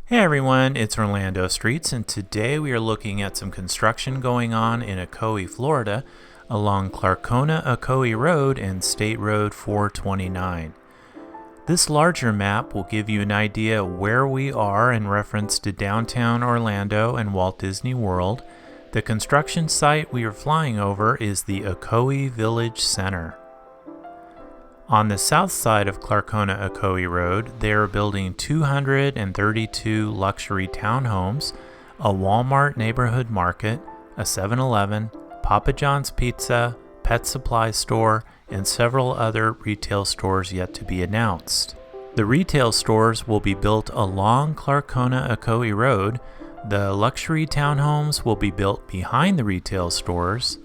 Hey everyone, it's Orlando Streets, and today we are looking at some construction going on in Ocoee, Florida, along Clarkona-Ocoee Road and State Road 429. This larger map will give you an idea where we are in reference to downtown Orlando and Walt Disney World. The construction site we are flying over is the Ocoee Village Center. On the south side of Clarkona-Ocoee Road, they are building 232 luxury townhomes, a Walmart neighborhood market, a 7-Eleven, Papa John's Pizza, pet supply store, and several other retail stores yet to be announced. The retail stores will be built along Clarkona-Ocoee Road. The luxury townhomes will be built behind the retail stores.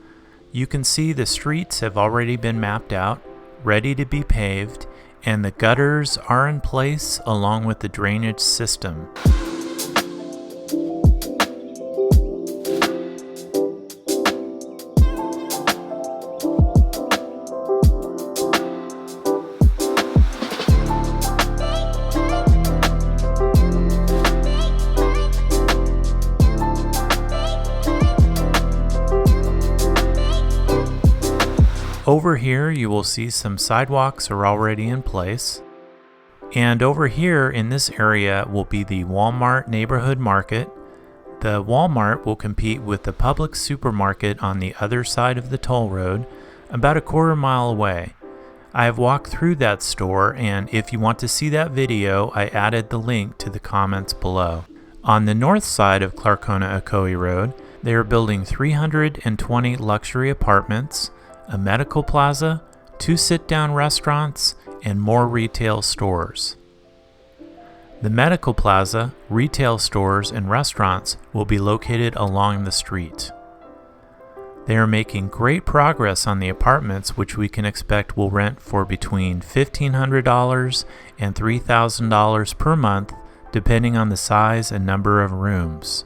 You can see the streets have already been mapped out, ready to be paved, and the gutters are in place along with the drainage system. Over here you will see some sidewalks are already in place, and over here in this area will be the Walmart neighborhood market. The Walmart will compete with the Publix supermarket on the other side of the toll road, about a quarter mile away. I have walked through that store, and if you want to see that video, I added the link to the comments below. On the north side of Clarkona-Ocoee Road, they are building 320 luxury apartments, a medical plaza, 2 sit-down restaurants, and more retail stores. The medical plaza, retail stores, and restaurants will be located along the street. They are making great progress on the apartments, which we can expect will rent for between $1,500 and $3,000 per month, depending on the size and number of rooms.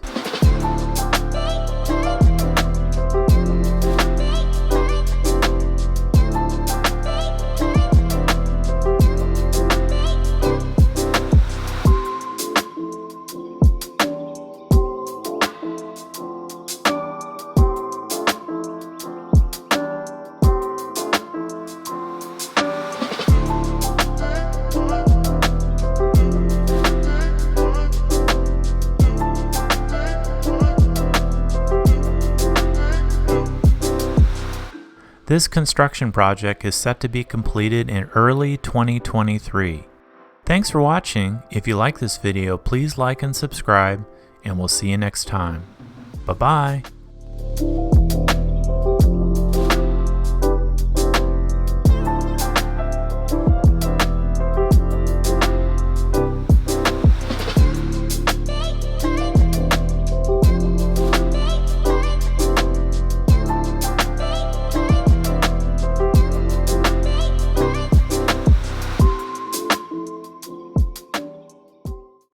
This construction project is set to be completed in early 2023. Thanks for watching. If you like this video, please like and subscribe, and we'll see you next time. Bye-bye.